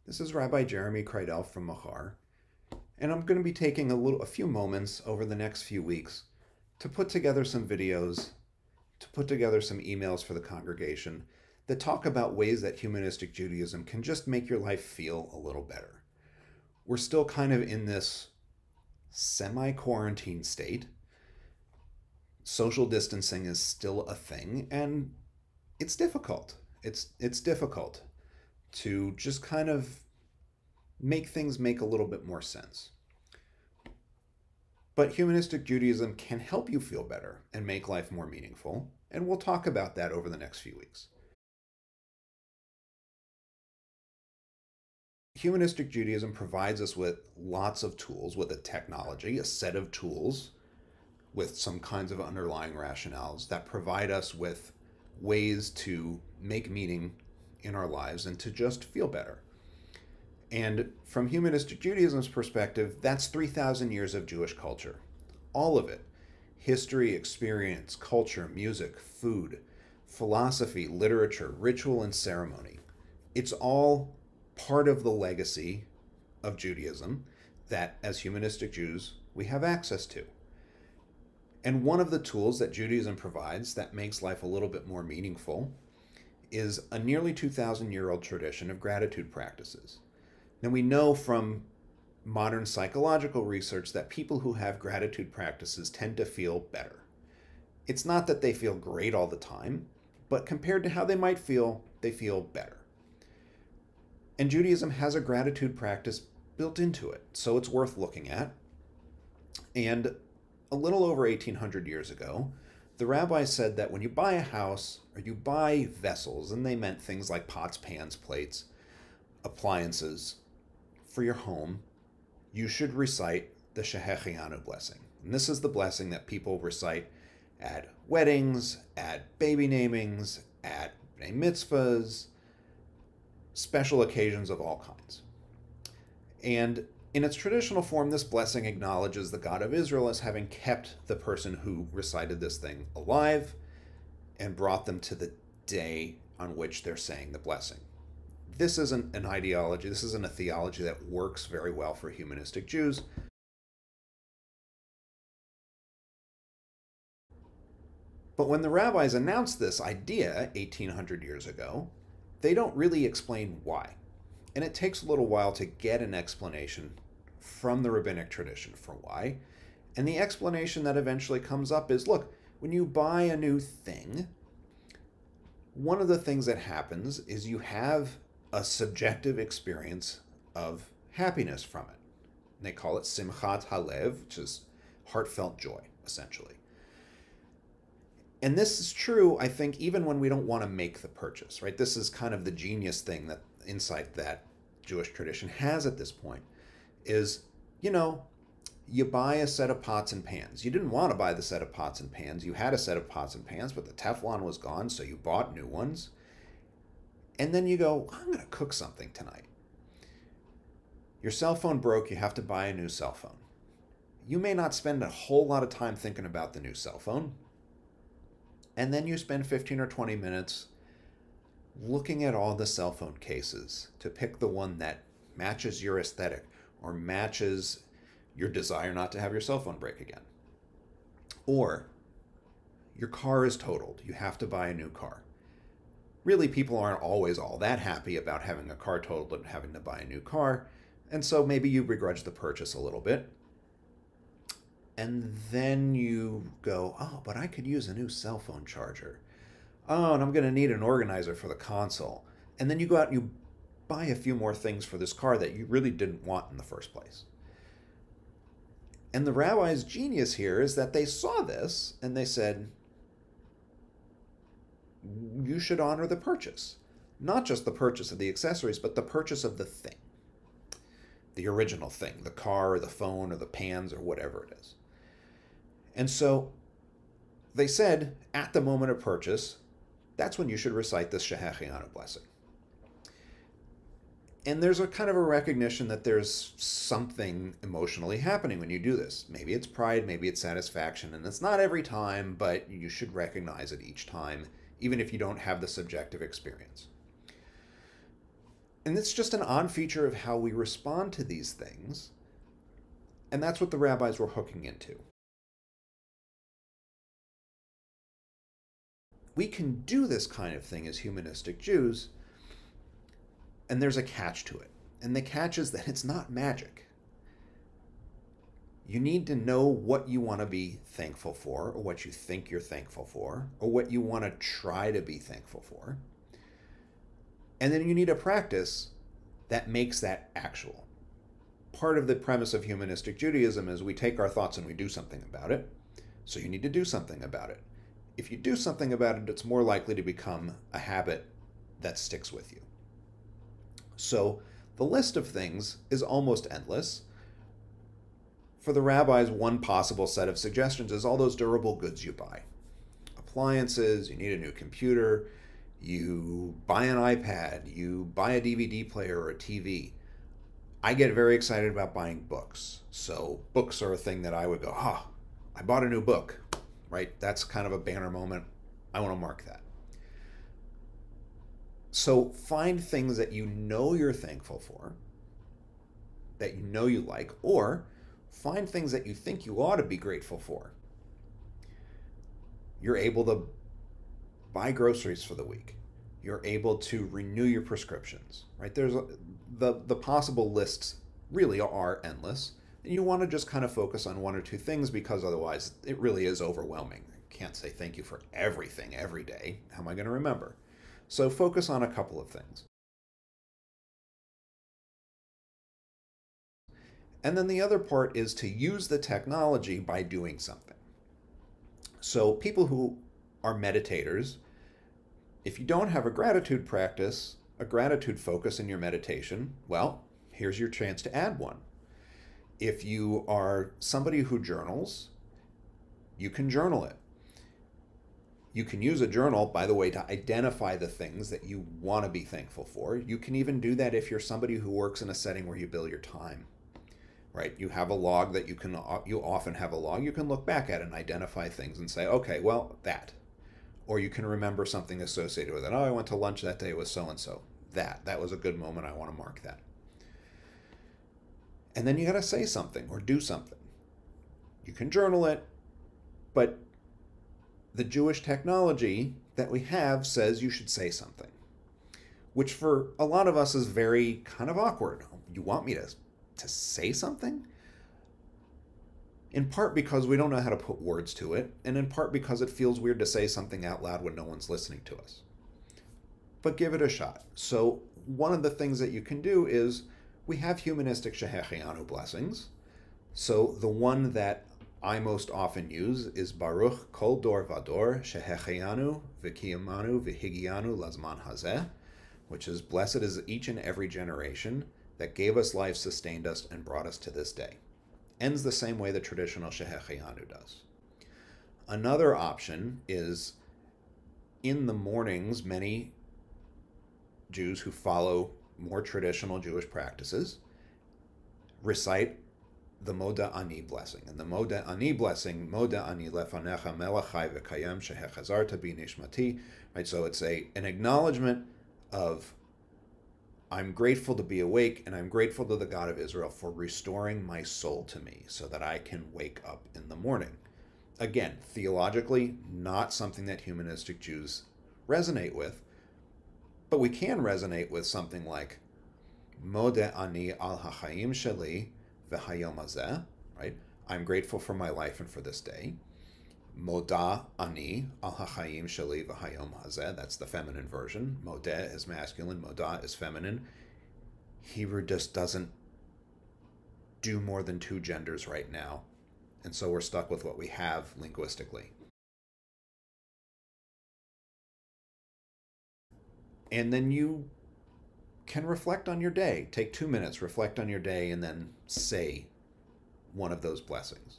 This is Rabbi Jeremy Kreidel from Mahar, and I'm going to be taking a few moments over the next few weeks to put together some videos, to put together some emails for the congregation that talk about ways that humanistic Judaism can just make your life feel a little better. We're still kind of in this semi-quarantine state. Social distancing is still a thing, and it's difficult. It's difficult to just kind of make things make a little bit more sense. But humanistic Judaism can help you feel better and make life more meaningful, and we'll talk about that over the next few weeks. Humanistic Judaism provides us with lots of tools, with a technology, a set of tools with some kinds of underlying rationales that provide us with ways to make meaning in our lives and to just feel better. And from humanistic Judaism's perspective, that's 3,000 years of Jewish culture. All of it. History, experience, culture, music, food, philosophy, literature, ritual, and ceremony. It's all part of the legacy of Judaism that, as humanistic Jews, we have access to. And one of the tools that Judaism provides that makes life a little bit more meaningful is a nearly 2,000-year-old tradition of gratitude practices. Now, we know from modern psychological research that people who have gratitude practices tend to feel better. It's not that they feel great all the time, but compared to how they might feel, they feel better. And Judaism has a gratitude practice built into it, so it's worth looking at. And a little over 1,800 years ago, the rabbis said that when you buy a house or you buy vessels, and they meant things like pots, pans, plates, appliances for your home, you should recite the Shehechianu blessing. And this is the blessing that people recite at weddings, at baby namings, at bnei mitzvahs, special occasions of all kinds. And in its traditional form, this blessing acknowledges the God of Israel as having kept the person who recited this thing alive and brought them to the day on which they're saying the blessing. This isn't an ideology, this isn't a theology that works very well for humanistic Jews. But when the rabbis announced this idea 1,800 years ago, they don't really explain why. And it takes a little while to get an explanation from the rabbinic tradition for why. And the explanation that eventually comes up is, look, when you buy a new thing, one of the things that happens is you have a subjective experience of happiness from it. And they call it simchat halev, which is heartfelt joy, essentially. And this is true, I think, even when we don't want to make the purchase, right? This is kind of the genius thing, that insight that Jewish tradition has at this point is, you buy a set of pots and pans. You didn't want to buy the set of pots and pans. You had a set of pots and pans, but the Teflon was gone, so you bought new ones. And then you go, I'm going to cook something tonight. Your cell phone broke, you have to buy a new cell phone. You may not spend a whole lot of time thinking about the new cell phone. And then you spend 15 or 20 minutes looking at all the cell phone cases to pick the one that matches your aesthetic or matches your desire not to have your cell phone break again. Or your car is totaled. You have to buy a new car. Really, people aren't always all that happy about having a car totaled and having to buy a new car. And so maybe you begrudge the purchase a little bit. And then you go, oh, but I could use a new cell phone charger. Oh, and I'm going to need an organizer for the console. And then you go out and you buy a few more things for this car that you really didn't want in the first place. And the rabbi's genius here is that they saw this and they said, you should honor the purchase. Not just the purchase of the accessories, but the purchase of the thing. The original thing, the car or the phone or the pans or whatever it is. And so they said, at the moment of purchase, that's when you should recite this Shehechianu blessing. And there's a kind of a recognition that there's something emotionally happening when you do this. Maybe it's pride, maybe it's satisfaction, and it's not every time, but you should recognize it each time, even if you don't have the subjective experience. And it's just an odd feature of how we respond to these things. And that's what the rabbis were hooking into. We can do this kind of thing as humanistic Jews, and there's a catch to it. And the catch is that it's not magic. You need to know what you want to be thankful for, or what you think you're thankful for, or what you want to try to be thankful for. And then you need a practice that makes that actual. Part of the premise of humanistic Judaism is we take our thoughts and we do something about it. So you need to do something about it. If you do something about it, it's more likely to become a habit that sticks with you. So the list of things is almost endless. For the rabbis, one possible set of suggestions is all those durable goods you buy. Appliances, you need a new computer, you buy an iPad, you buy a DVD player or a TV. I get very excited about buying books. So books are a thing that I would go, I bought a new book, right? That's kind of a banner moment. I want to mark that. So find things that you know you're thankful for, that you know you like, or find things that you think you ought to be grateful for. You're able to buy groceries for the week. You're able to renew your prescriptions, right? There's the possible lists really are endless. And you want to just kind of focus on one or two things because otherwise it really is overwhelming. I can't say thank you for everything every day. How am I going to remember? So focus on a couple of things. And then the other part is to use the technology by doing something. So people who are meditators, if you don't have a gratitude practice, a gratitude focus in your meditation, well, here's your chance to add one. If you are somebody who journals, you can journal it. You can use a journal, by the way, to identify the things that you want to be thankful for. You can even do that if you're somebody who works in a setting where you bill your time. Right? You have a log that you often have a log you can look back at and identify things and say, okay, well, that. Or you can remember something associated with it. Oh, I went to lunch that day with so-and-so. That was a good moment. I want to mark that. And then you got to say something or do something. You can journal it, but the Jewish technology that we have says you should say something, which for a lot of us is very kind of awkward. You want me to say something? In part because we don't know how to put words to it, and in part because it feels weird to say something out loud when no one's listening to us. But give it a shot. So one of the things that you can do is we have humanistic Shehechianu blessings. So the one that I most often use is Baruch Kol Dor Vador Shehechianu V'Kiyamanu V'Higianu Lazman Hazeh, which is blessed is each and every generation that gave us life, sustained us, and brought us to this day. Ends the same way the traditional Shehechianu does. Another option is in the mornings, many Jews who follow more traditional Jewish practices recite the Moda Ani blessing. And the Moda Ani blessing, Moda Ani lefanecha melachai v'kayem shehechazarta bi nishmati, right? So it's an acknowledgement of I'm grateful to be awake, and I'm grateful to the God of Israel for restoring my soul to me so that I can wake up in the morning. Again, theologically, not something that humanistic Jews resonate with, but we can resonate with something like Modeh ani al hachayim sheli v'hayom hazeh, right? I'm grateful for my life and for this day. Moda ani al hachayim sheli v'hayom hazeh. That's the feminine version. Modeh is masculine. Moda is feminine. Hebrew just doesn't do more than two genders right now, and so we're stuck with what we have linguistically. And then you can reflect on your day. Take 2 minutes, reflect on your day, and then say one of those blessings.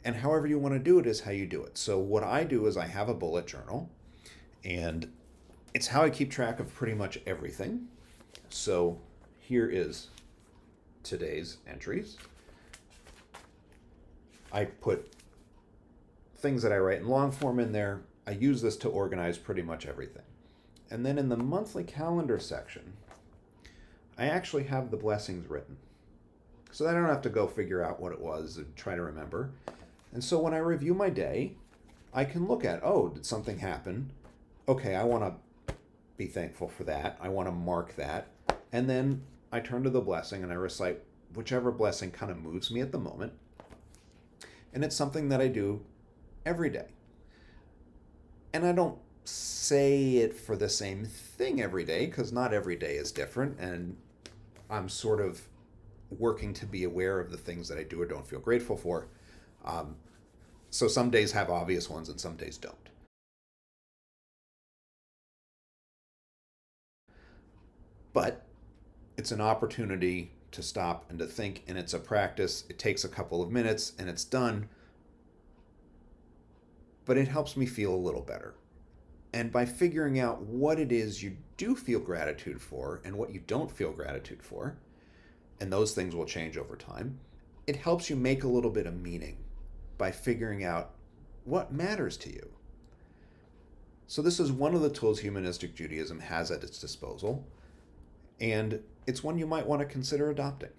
And however you want to do it is how you do it. So what I do is I have a bullet journal, and it's how I keep track of pretty much everything. So here is today's entries. I put things that I write in long form in there. I use this to organize pretty much everything. And then in the monthly calendar section, I actually have the blessings written. So that I don't have to go figure out what it was and try to remember. And so when I review my day, I can look at, oh, did something happen? Okay, I want to be thankful for that. I want to mark that. And then I turn to the blessing and I recite whichever blessing kind of moves me at the moment. And it's something that I do every day. And I don't say it for the same thing every day, because not every day is different. And I'm sort of working to be aware of the things that I do or don't feel grateful for. So some days have obvious ones and some days don't. But it's an opportunity to stop and to think, and it's a practice. It takes a couple of minutes and it's done, but it helps me feel a little better. And by figuring out what it is you do feel gratitude for and what you don't feel gratitude for, and those things will change over time, it helps you make a little bit of meaning by figuring out what matters to you. So this is one of the tools Humanistic Judaism has at its disposal, and it's one you might want to consider adopting.